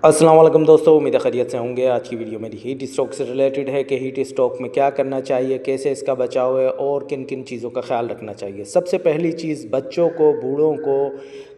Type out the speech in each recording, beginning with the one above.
अस्सलाम वालेकुम दोस्तों, उम्मीद है खैरियत से होंगे। आज की वीडियो मेरी हीट स्ट्रोक से रिलेटेड है कि हीट स्ट्रोक में क्या करना चाहिए, कैसे इसका बचाव है और किन किन चीज़ों का ख्याल रखना चाहिए। सबसे पहली चीज़, बच्चों को, बूढ़ों को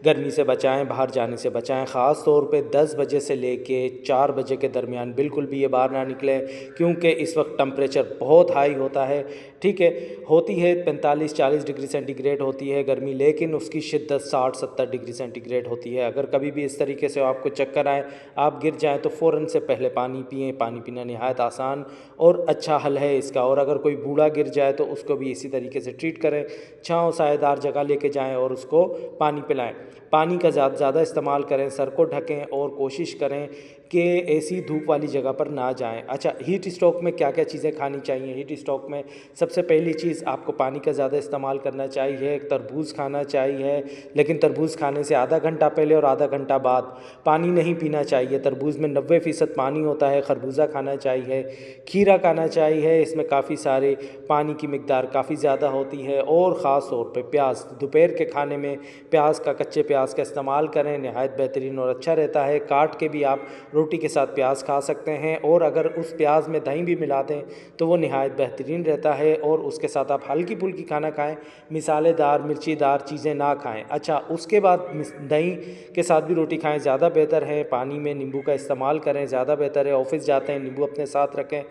गर्मी से बचाएं, बाहर जाने से बचाएं। ख़ास तौर पे 10 बजे से लेके 4 बजे के दरमियान बिल्कुल भी ये बाहर ना निकलें, क्योंकि इस वक्त टम्परेचर बहुत हाई होता है। ठीक है, होती है 45-40 डिग्री सेंटीग्रेड होती है गर्मी, लेकिन उसकी शिद्दत 60-70 डिग्री सेंटीग्रेड होती है। अगर कभी भी इस तरीके से आपको चक्कर आए, आप गिर जाएं, तो फ़ौरन से पहले पानी पिएं। पानी पीना नहायत आसान और अच्छा हल है इसका। और अगर कोई बूढ़ा गिर जाए तो उसको भी इसी तरीके से ट्रीट करें। छाँव सायेदार जगह लेके जाएं और उसको पानी पिलाएं। पानी का ज़्यादा इस्तेमाल करें, सर को ढकें और कोशिश करें कि ऐसी धूप वाली जगह पर ना जाएं। अच्छा, हीट स्ट्रोक में क्या क्या चीज़ें खानी चाहिए? हीट स्ट्रोक में सबसे पहली चीज़, आपको पानी का ज़्यादा इस्तेमाल करना चाहिए। तरबूज खाना चाहिए, लेकिन तरबूज़ खाने से आधा घंटा पहले और आधा घंटा बाद पानी नहीं पीना चाहिए। तरबूज़ में 90% पानी होता है। खरबूजा खाना चाहिए, खीरा खाना चाहिए, इसमें काफ़ी सारे पानी की मिकदार काफ़ी ज़्यादा होती है। और ख़ास तौर पे प्याज, दोपहर के खाने में प्याज का, कच्चे प्याज का इस्तेमाल करें, नहायत बेहतरीन और अच्छा रहता है। काट के भी आप रोटी के साथ प्याज खा सकते हैं, और अगर उस प्याज में दही भी मिला दें तो वो नहायत बेहतरीन रहता है। और उसके साथ आप हल्की फुल्की खाना खाएं, मिसालेदार मिर्चीदार चीज़ें ना खाएं। अच्छा, उसके बाद दही के साथ भी रोटी खाएं, ज़्यादा बेहतर है। पानी में नींबू का इस्तेमाल करें, ज़्यादा बेहतर है। ऑफिस जाते हैं, नींबू अपने साथ रखें।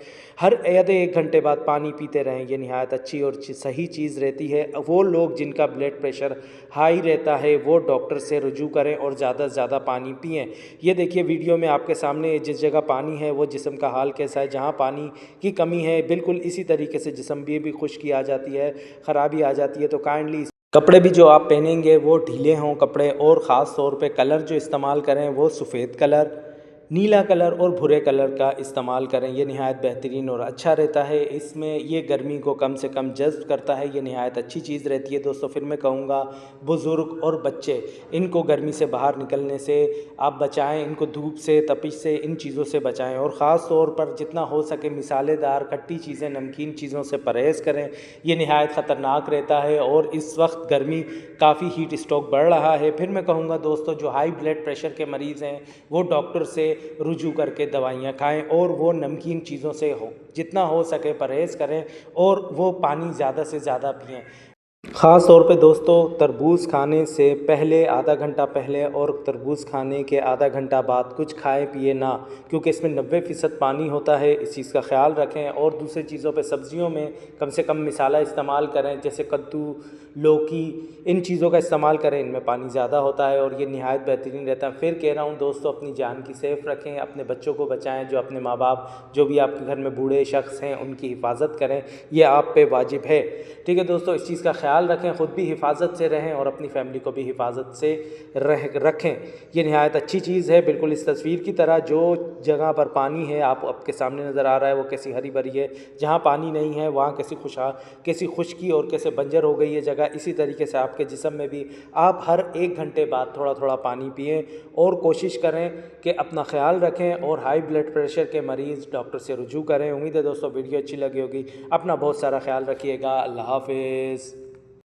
हर आधे 1 घंटे बाद पानी पीते रहें। ये नहायत अच्छी और सही चीज़ रहती है। वो लोग जिनका ब्लड प्रेशर हाई रहता है, वो डॉक्टर से रुजू करें और ज़्यादा से ज़्यादा पानी पिएँ। ये देखिए वीडियो में आपके सामने, जिस जगह पानी है वो जिस्म का हाल कैसा है। जहाँ पानी की कमी है, बिल्कुल इसी तरीके से जिस्म भी खुश्की आ जाती है, ख़राबी आ जाती है। तो काइंडली कपड़े भी जो आप पहनेंगे वो ढीले हों कपड़े, और ख़ास तौर पे कलर जो इस्तेमाल करें वो सफ़ेद कलर, नीला कलर और भूरे कलर का इस्तेमाल करें। ये नहायत बेहतरीन और अच्छा रहता है। इसमें ये गर्मी को कम से कम जज़्ब करता है। ये नहायत अच्छी चीज़ रहती है। दोस्तों, फिर मैं कहूँगा, बुज़ुर्ग और बच्चे, इनको गर्मी से बाहर निकलने से आप बचाएं। इनको धूप से, तपिश से, इन चीज़ों से बचाएं। और ख़ास तौर पर जितना हो सके मिसालेदार, खट्टी चीज़ें, नमकीन चीज़ों से परहेज़ करें। ये नहायत ख़तरनाक रहता है। और इस वक्त गर्मी काफ़ी, हीट स्ट्रोक बढ़ रहा है। फिर मैं कहूँगा दोस्तों, जो हाई ब्लड प्रेशर के मरीज़ हैं वो डॉक्टर से रुजू करके दवाइयाँ खाएं, और वो नमकीन चीज़ों से जितना हो सके परहेज़ करें, और वो पानी ज़्यादा से ज़्यादा पिएँ। ख़ास तौर पे दोस्तों, तरबूज़ खाने से पहले आधा घंटा पहले और तरबूज़ खाने के आधा घंटा बाद कुछ खाए पिए ना, क्योंकि इसमें 90% पानी होता है। इस चीज़ का ख्याल रखें। और दूसरी चीज़ों पे, सब्ज़ियों में कम से कम मिसाला इस्तेमाल करें, जैसे कद्दू, लौकी, इन चीज़ों का इस्तेमाल करें। इनमें पानी ज़्यादा होता है और ये नहायत बेहतरीन रहता है। फिर कह रहा हूँ दोस्तों, अपनी जान की सेफ़ रखें, अपने बच्चों को बचाएँ। जो अपने माँ बाप, जो भी आपके घर में बूढ़े शख्स हैं, उनकी हिफाजत करें। ये आप पे वाजिब है। ठीक है दोस्तों, इस चीज़ का ख्याल रखें, ख़ुद भी हिफाजत से रहें और अपनी फैमिली को भी हिफाजत से रखें। ये नहायत अच्छी चीज़ है, बिल्कुल इस तस्वीर की तरह। जो जगह पर पानी है, आपके सामने नज़र आ रहा है, वो कैसी हरी भरी है। जहाँ पानी नहीं है वहाँ कैसी खुश्की और कैसे बंजर हो गई है जगह। इसी तरीके से आपके जिस्म में भी आप हर 1 घंटे बाद थोड़ा थोड़ा पानी पिएँ, और कोशिश करें कि अपना ख्याल रखें। और हाई ब्लड प्रेशर के मरीज़ डॉक्टर से रुजू करें। उम्मीद है दोस्तों वीडियो अच्छी लगी होगी। अपना बहुत सारा ख्याल रखिएगा। अल्लाह हाफ़िज़।